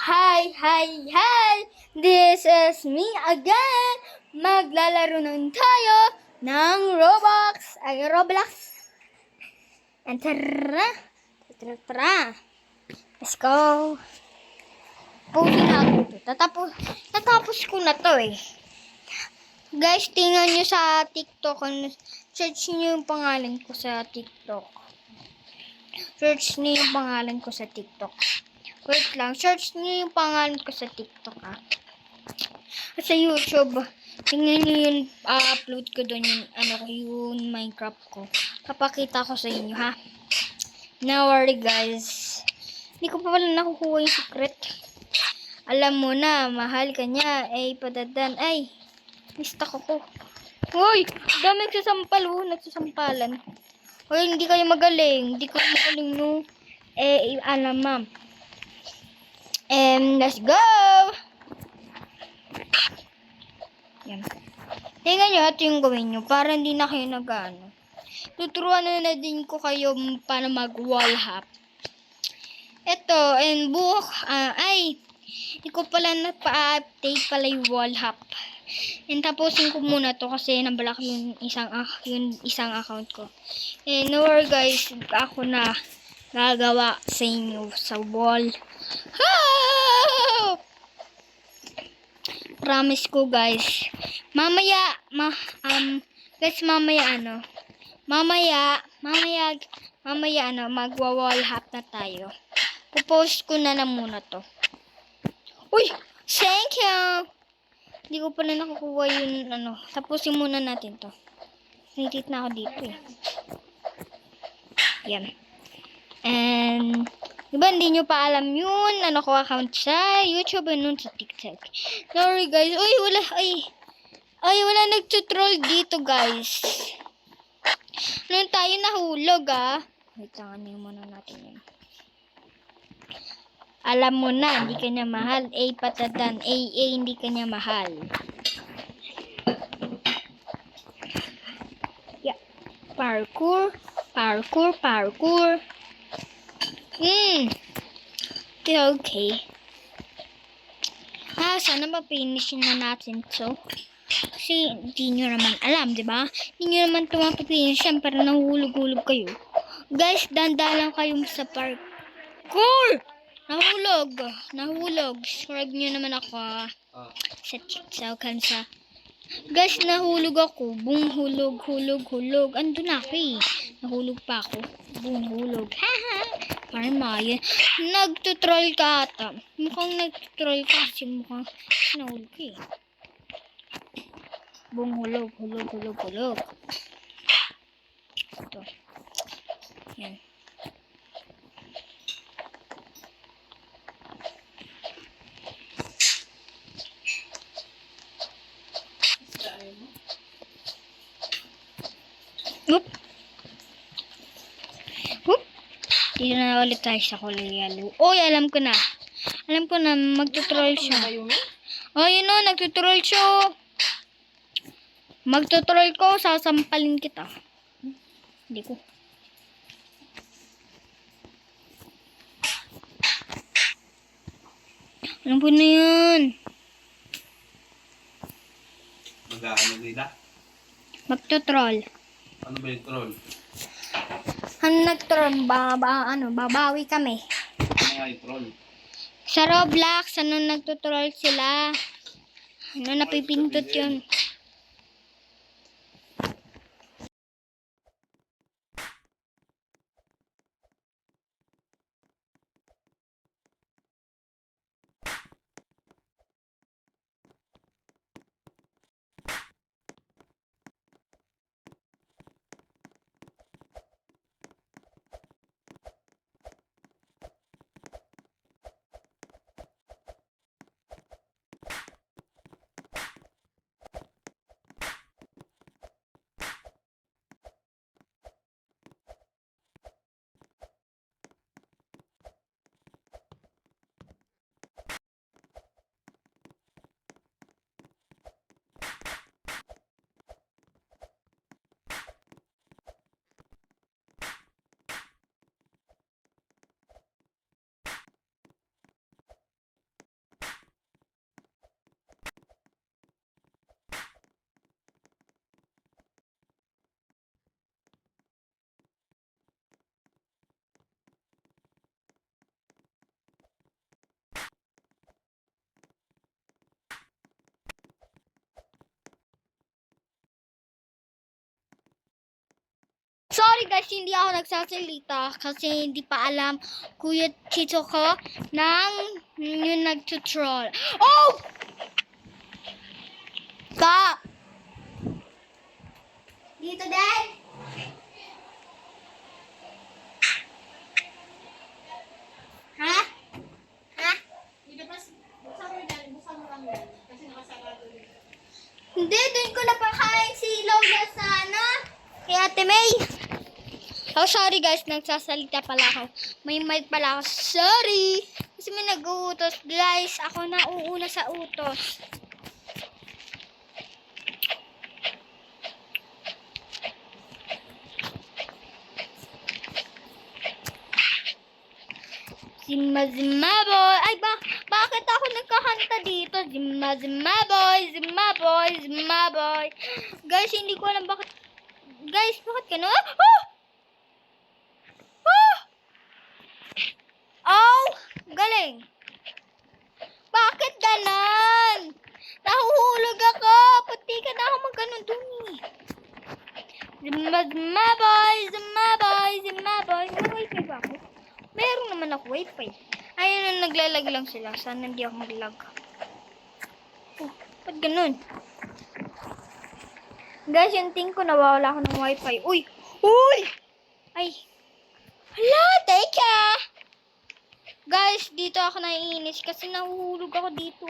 Hi! This is me again! Maglalaro nun tayo ng Roblox. And tara! Let's go! Pusin na ako ito. Tatapos ko na to eh. Guys, tingnan nyo sa TikTok. Search nyo yung pangalan ko sa TikTok. Wait lang, search niyo yung pangalan ko sa TikTok Sa YouTube, tingnan niyo yung upload ko doon yung Minecraft ko. Papakita ko sa inyo ha. No worry guys. Hindi ko pa pala nakukuha yung secret. Alam mo na, mahal ka niya. Padadan. Mistak ako. Hoy! Dami nagsasampalan. Hoy, hindi kayo magaling. No. Alam ma'am. Let's go! Yan. Tingnan nyo, ito yung gawin nyo. Para hindi na kayo nag-ano. Tuturuan na din ko kayo para mag-wall hop. Ito, buhok, hindi ko pala napa-update pala yung wall hop. Tapusin ko muna to kasi nablock yung isang account ko. No worry guys, ako na gagawa sa inyo sa wall. Promise ko guys. Mamaya magwa-wall hop na tayo. Pupost ko na muna to. Uy! Thank you! Hindi ko pala nakukuha yung Tapusin muna natin to. Sinitit na ako dito eh. Yan. And diba hindi nyo pa alam yun? Ko account sa YouTube and nun sa TikTok. Sorry guys. Uy, wala nagtutroll dito guys. Nung tayo nahulog Wait lang, muna natin yun. Alam mo na, hindi ka niya mahal. Patadan. Hindi ka niya mahal. Yeah. Parkour. Okay. Sana ma-finish na natin to. Kasi hindi nyo naman alam, di ba? Hindi nyo naman ito ma-finish yan para nahulog-hulog kayo. Guys, danda lang kayo sa parkour! Nahulog. Subscribe nyo naman ako sa TikTok sa guys, nahulog ako. Boom, hulog. Andun ako eh. Nahulog pa ako. Boom, hulog. Haha. Parang mayan. Nagtutroll ka ata. Mukhang nagtutroll ka kasi mukhang nahulog eh. Boom, hulog. Ito. Yan. Dito na ulit tayo sa kulay yellow. Oy, alam ko na. Magtutroll siya. Yun o, nagtutroll siya. Magtutroll ko, sasampalin kita. Hindi ko. Alam ko na yun. Mag-ano nila? Magtutroll. Ano ba yung troll? Nag-troll, babawi kami. Ano nga yung troll? Sa Roblox, nagtutroll sila. Napipindot yun. sorry guys, hindi ako nagsasalita kasi hindi pa alam Kuya Tito ko nang yung nag-tutorial. Oh! Ka! Dito din! Ha? Ha? Hindi, doon ko napakain si Lola sa ano? Kay Ate May. Oh, sorry guys, nagsasalita pala ako. May mic pala ako. Sorry! Kasi may nag-uutos. Guys, ako na uuna sa utos. Zimma Zimma Boy. Ay, bakit ako nagkakanta dito? Zimma Zimma Boy, Zimma Boy, Zimma Boy. Guys, hindi ko alam bakit. Guys, bakit gano'n? Ah! Ah! Oh! Galing. Bakit ganon? Nahuhulog ako. Pati ka na ako magganon dun eh. Zimma Zimma Boy, Zimma Boy, Zimma Boy. May wifi ba ako? Meron naman ako wifi. Ayun, naglalag lang sila. Sana hindi ako maglag. Oh, ba't ganun? Guys, yung ting ko, nawawala ako ng wifi. Uy! Uy! Ay! Hala, teka! Guys, dito ako naiinis kasi nahuhulog ako dito.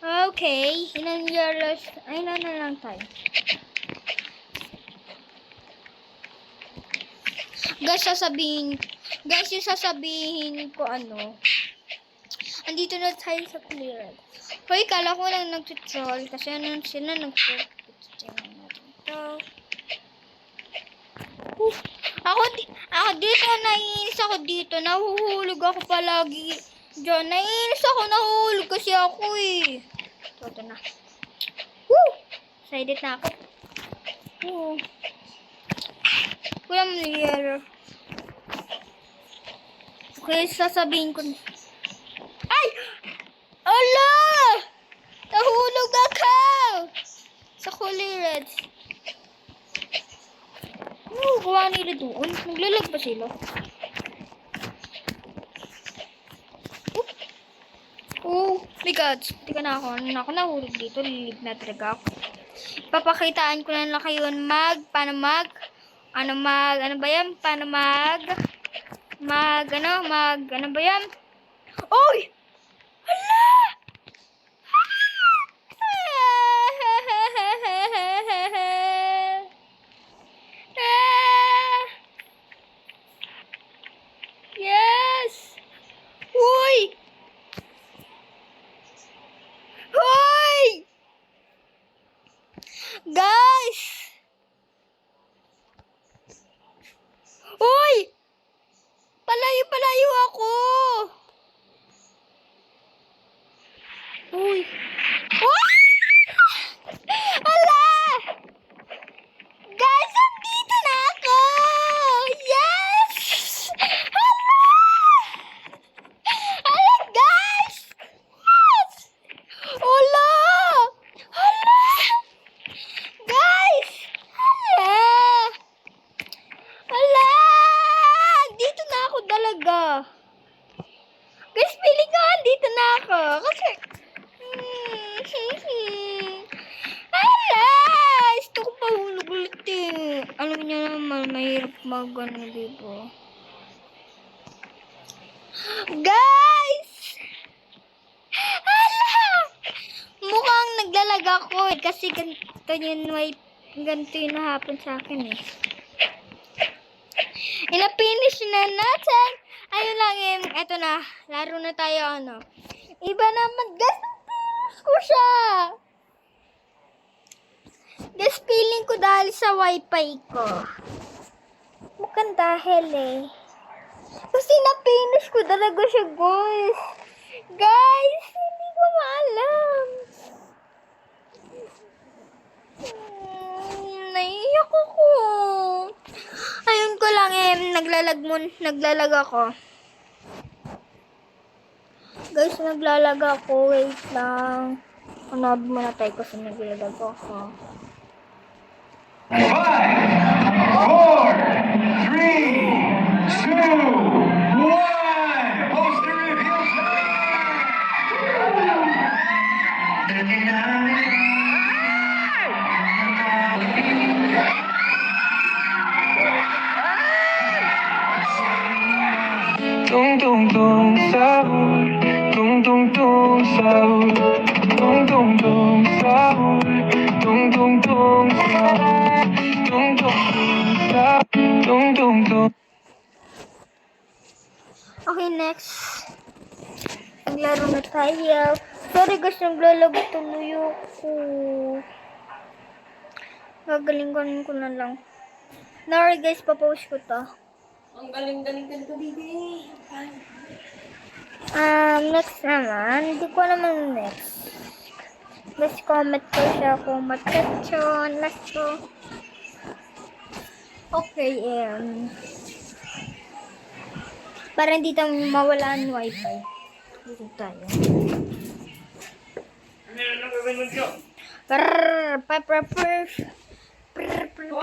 Okay. Ilan na lang tayo. Guys, yung sasabihin ko ano. Andito na tayo sa clearance. Hoy, kala ko lang nag-tutorial kasi ano sila nag-tutorial natin ito. Ako dito, naiinis ako dito. Nahuhulog ako palagi. Diyan, naiinis ako, nahuhulog kasi ako eh. Ito na. Woo! Excited na ako. Woo! Kuya Mlier. Okay, sasabihin ko. Ay! Ala! Nahulog ako! Sa clearance. Ano gawa nila doon? Naglalag ba sila? Oh my God. Hindi ka na ako. Ako nahulog dito. Lilib na talaga ako. Papakitaan ko na lang kayo paano ba yan? Oy! Hala! Yes! Uy! Hoy! Guys! Uy! Palayo ako! Uy! Uy! Ala! Guys, andito na ako! Yes! Ala! Ala, guys! Yes! Ala! Ala! Guys! Ala! Ala! Dito na ako talaga. Guys, feeling ko dito na ako. Kasi, ala! Gusto ko pahulog ulit eh. Alam niyo naman, mahirap mag-ano dito. Guys! Ala! Mukhang naglalag ako eh. Kasi ganito yung nahapon sa akin eh. Ina-finish na natin. Ayun lang yun. Eto na. Laro na tayo ano. Iba naman. Guys, na-finish ko siya. Guys, feeling ko dahil sa wifi ko. Mukhang dahil eh. Kasi na-finish ko talaga siya, guys. Guys, hindi ko maalam. Naiiyak ako. Ayun ko lang eh, naglalag ako. Guys, naglalag ako. Wait lang. Unod muna tayo kasi naglalag ako. 4, 3, 2, 1. Poster reveal Tung tung tung sahur, tung tung tung sahur, tung tung tung sahur, tung tung tung sahur, tung tung tung sahur, tung tung tung. Okay, next. Maglaro na tayo. Sorry guys, naglalagot tuloy ako. Gagaling ko na lang. Sorry guys, papost ko to. Ang galing-galing ka nito, baby. Next naman, hindi ko naman next. Let's comment ko siya kung matachon. Let's go. Okay, para hindi tayo mawala ang wifi. Dito tayo. Prrrr, prrrr, prrrr, prrrr, prrrr,